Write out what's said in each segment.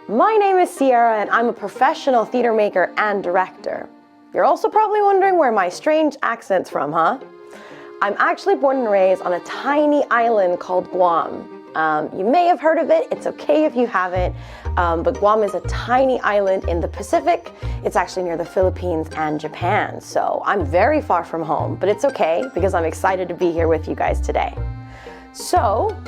My name is Sierra and I'm a professional theater maker and director. You're also probably wondering where my strange accent's from, huh? I'm actually born and raised on a tiny island called Guam. You may have heard of it, it's okay if you haven't, but Guam is a tiny island in the Pacific. It's actually near the Philippines and Japan, so I'm very far from home, but it's okay because I'm excited to be here with you guys today. So,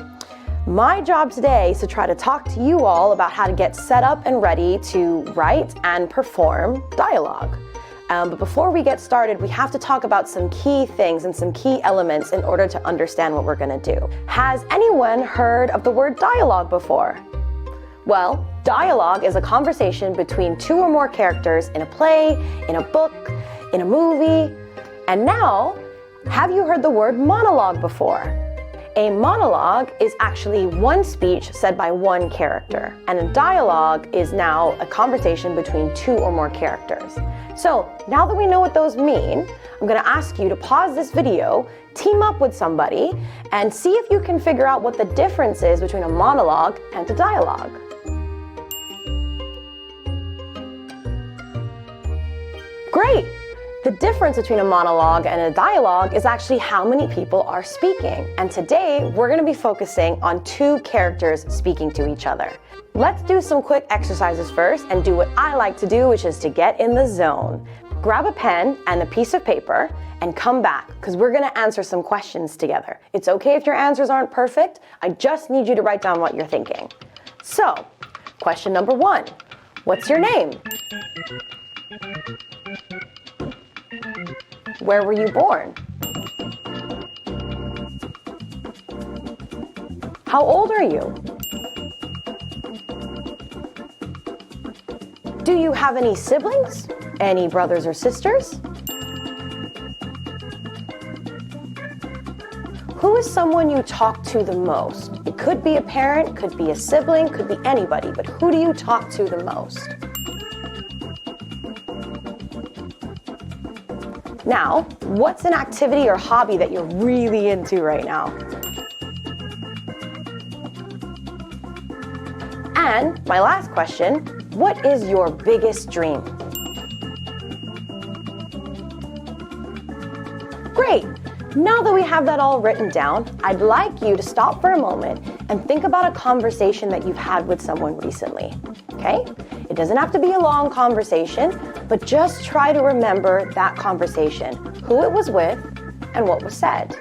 my job today is to try to talk to you all about how to get set up and ready to write and perform dialogue. But before we get started, we have to talk about some key things and some key elements in order to understand what we're going to do. Has anyone heard of the word dialogue before? Well, dialogue is a conversation between two or more characters in a play, in a book, in a movie. And now, have you heard the word monologue before? A monologue is actually one speech said by one character, and a dialogue is now a conversation between two or more characters. So now that we know what those mean, I'm going to ask you to pause this video, team up with somebody, and see if you can figure out what the difference is between a monologue and a dialogue. Great! The difference between a monologue and a dialogue is actually how many people are speaking. And today, we're going to be focusing on two characters speaking to each other. Let's do some quick exercises first and do what I like to do, which is to get in the zone. Grab a pen and a piece of paper and come back, because we're going to answer some questions together. It's okay if your answers aren't perfect. I just need you to write down what you're thinking. So, question number 1. What's your name? Where were you born? How old are you? Do you have any siblings? Any brothers or sisters? Who is someone you talk to the most? It could be a parent, could be a sibling, could be anybody, but who do you talk to the most? Now, what's an activity or hobby that you're really into right now? And my last question, what is your biggest dream? Great! Now that we have that all written down, I'd like you to stop for a moment and think about a conversation that you've had with someone recently, okay? It doesn't have to be a long conversation, but just try to remember that conversation, who it was with, and what was said.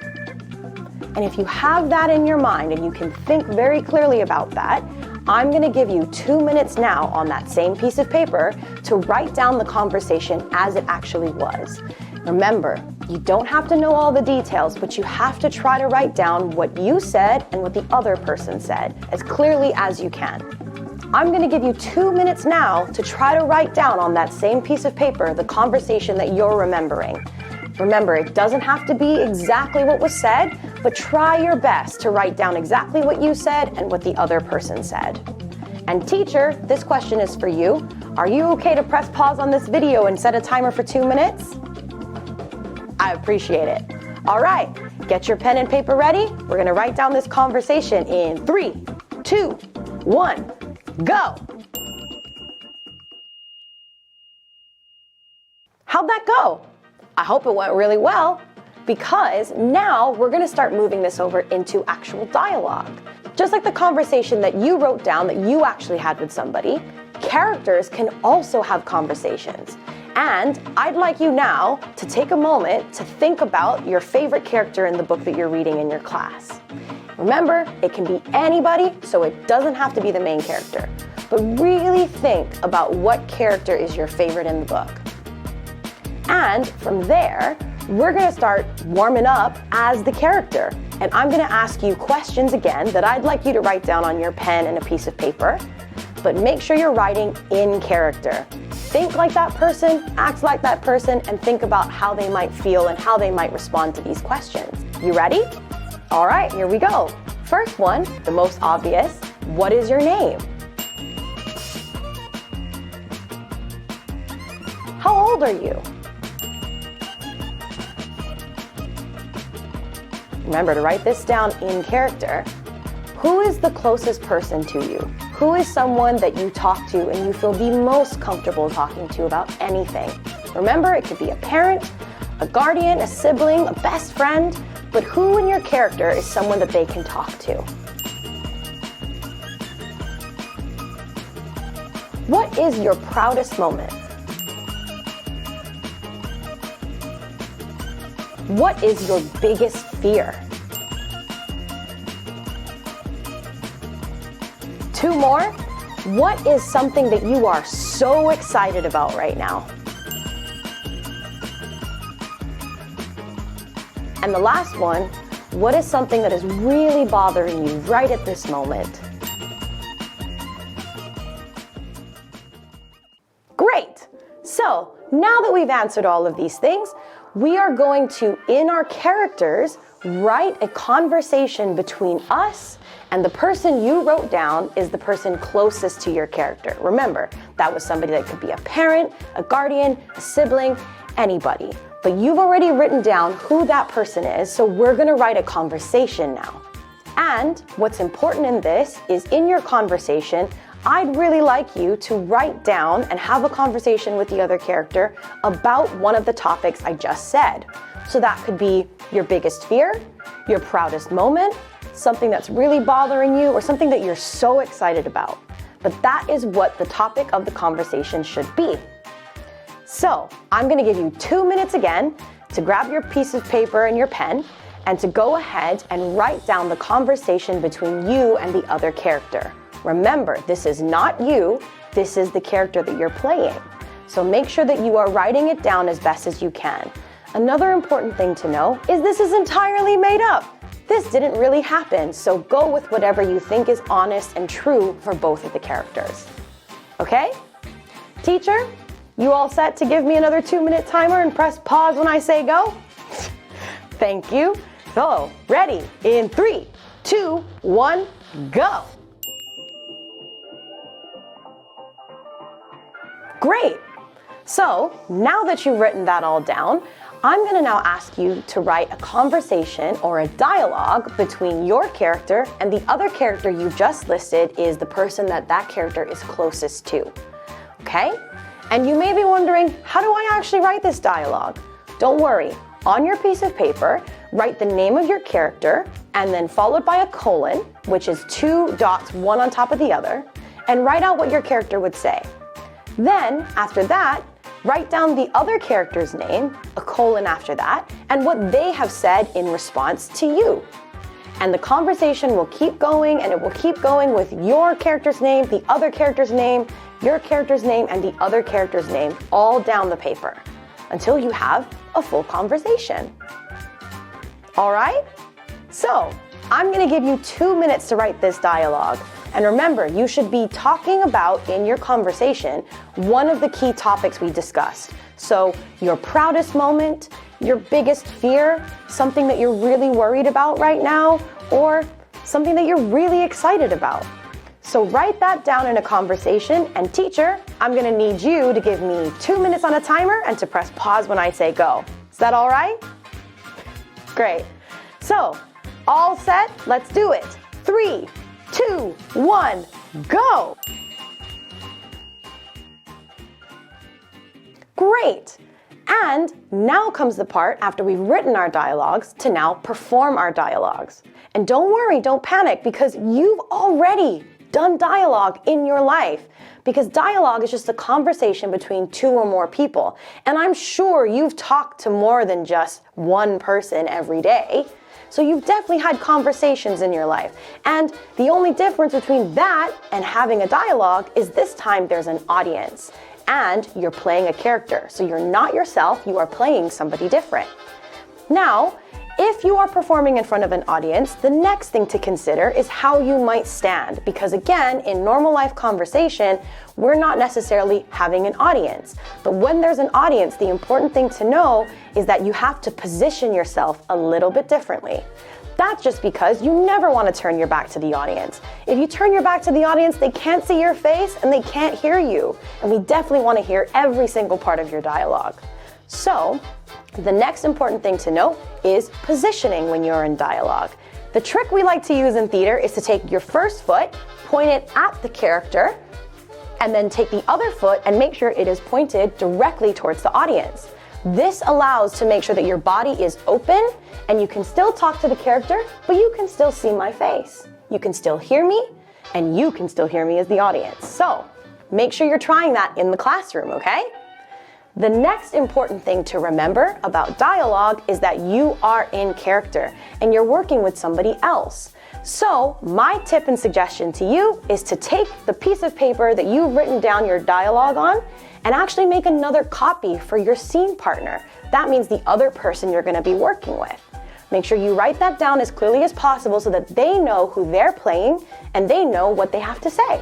And if you have that in your mind and you can think very clearly about that, I'm going to give you 2 minutes now on that same piece of paper to write down the conversation as it actually was. Remember, you don't have to know all the details, but you have to try to write down what you said and what the other person said as clearly as you can. I'm going to give you 2 minutes now to try to write down on that same piece of paper the conversation that you're remembering. Remember, it doesn't have to be exactly what was said, but try your best to write down exactly what you said and what the other person said. And teacher, this question is for you. Are you okay to press pause on this video and set a timer for 2 minutes? I appreciate it. All right, get your pen and paper ready. We're going to write down this conversation in 3, 2, 1, go. How'd that go? I hope it went really well, because now we're going to start moving this over into actual dialogue. Just like the conversation that you wrote down that you actually had with somebody, characters can also have conversations. And I'd like you now to take a moment to think about your favorite character in the book that you're reading in your class. Remember, it can be anybody, so it doesn't have to be the main character. But really think about what character is your favorite in the book. And from there, we're going to start warming up as the character. And I'm going to ask you questions again that I'd like you to write down on your pen and a piece of paper. But make sure you're writing in character. Think like that person, act like that person, and think about how they might feel and how they might respond to these questions. You ready? All right, here we go. First one, the most obvious, what is your name? How old are you? Remember to write this down in character. Who is the closest person to you? Who is someone that you talk to and you feel the most comfortable talking to about anything? Remember, it could be a parent, a guardian, a sibling, a best friend, but who in your character is someone that they can talk to? What is your proudest moment? What is your biggest fear? 2 more. What is something that you are so excited about right now? And the last one, what is something that is really bothering you right at this moment? Great! So, now that we've answered all of these things, we are going to, in our characters, write a conversation between us and the person you wrote down is the person closest to your character. Remember, that was somebody that could be a parent, a guardian, a sibling, anybody. But you've already written down who that person is, so we're gonna write a conversation now. And what's important in this is in your conversation, I'd really like you to write down and have a conversation with the other character about one of the topics I just said. So that could be your biggest fear, your proudest moment, something that's really bothering you, or something that you're so excited about. But that is what the topic of the conversation should be. So I'm going to give you 2 minutes again to grab your piece of paper and your pen and to go ahead and write down the conversation between you and the other character. Remember, this is not you, this is the character that you're playing. So make sure that you are writing it down as best as you can. Another important thing to know is this is entirely made up. This didn't really happen, so go with whatever you think is honest and true for both of the characters. Okay? Teacher, you all set to give me another 2-minute timer and press pause when I say go? Thank you. So, ready in 3, 2, 1, go. Great. So, now that you've written that all down, I'm going to now ask you to write a conversation or a dialogue between your character and the other character you just listed is the person that character is closest to. Okay? And you may be wondering, how do I actually write this dialogue? Don't worry. On your piece of paper, write the name of your character and then followed by a colon, which is 2 dots, one on top of the other, and write out what your character would say. Then, after that, write down the other character's name, a colon after that, and what they have said in response to you. And the conversation will keep going, and it will keep going with your character's name, the other character's name, your character's name, and the other character's name all down the paper until you have a full conversation. All right? So, I'm going to give you 2 minutes to write this dialogue. And remember, you should be talking about, in your conversation, one of the key topics we discussed. So, your proudest moment, your biggest fear, something that you're really worried about right now, or something that you're really excited about. So write that down in a conversation, and teacher, I'm going to need you to give me 2 minutes on a timer and to press pause when I say go. Is that all right? Great. So, all set? Let's do it. 3, 2, 1, go! Great! And now comes the part, after we've written our dialogues, to now perform our dialogues. And don't worry, don't panic, because you've already done dialogue in your life. Because dialogue is just a conversation between 2 or more people. And I'm sure you've talked to more than just one person every day. So you've definitely had conversations in your life. And the only difference between that and having a dialogue is this time there's an audience. And you're playing a character. So you're not yourself, you are playing somebody different. Now, if you are performing in front of an audience, the next thing to consider is how you might stand. Because again, in normal life conversation, we're not necessarily having an audience. But when there's an audience, the important thing to know is that you have to position yourself a little bit differently. That's just because you never want to turn your back to the audience. If you turn your back to the audience, they can't see your face and they can't hear you. And we definitely want to hear every single part of your dialogue. So, the next important thing to know is positioning when you're in dialogue. The trick we like to use in theater is to take your first foot, point it at the character, and then take the other foot and make sure it is pointed directly towards the audience. This allows to make sure that your body is open and you can still talk to the character, but you can still see my face. You can still hear me, and you can still hear me as the audience. So make sure you're trying that in the classroom, okay? The next important thing to remember about dialogue is that you are in character and you're working with somebody else. So my tip and suggestion to you is to take the piece of paper that you've written down your dialogue on and actually make another copy for your scene partner. That means the other person you're going to be working with. Make sure you write that down as clearly as possible so that they know who they're playing and they know what they have to say.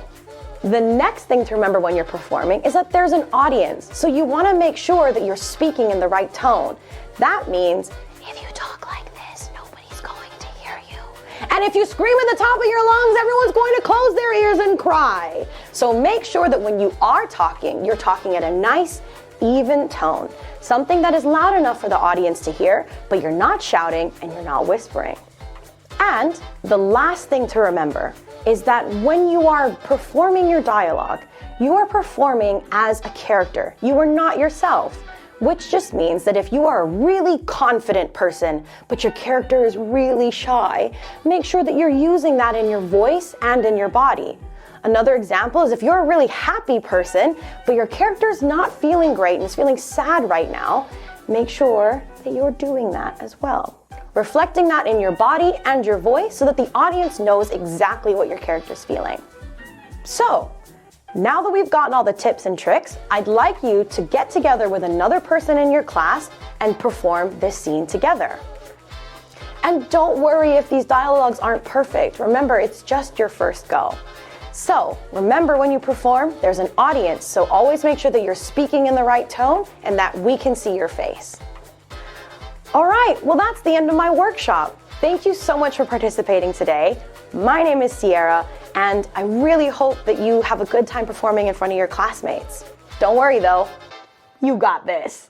The next thing to remember when you're performing is that there's an audience, so you want to make sure that you're speaking in the right tone. That means if you talk like this, nobody's going to hear you. And if you scream at the top of your lungs, everyone's going to close their ears and cry. So make sure that when you are talking, you're talking at a nice, even tone. Something that is loud enough for the audience to hear, but you're not shouting and you're not whispering. And the last thing to remember is that when you are performing your dialogue, you are performing as a character. You are not yourself, which just means that if you are a really confident person, but your character is really shy, make sure that you're using that in your voice and in your body. Another example is if you're a really happy person, but your character is not feeling great and is feeling sad right now, make sure that you're doing that as well. Reflecting that in your body and your voice so that the audience knows exactly what your character's feeling. So, now that we've gotten all the tips and tricks, I'd like you to get together with another person in your class and perform this scene together. And don't worry if these dialogues aren't perfect. Remember, it's just your first go. So, remember when you perform, there's an audience, so always make sure that you're speaking in the right tone and that we can see your face. All right, well that's the end of my workshop. Thank you so much for participating today. My name is Sierra, and I really hope that you have a good time performing in front of your classmates. Don't worry though, you got this.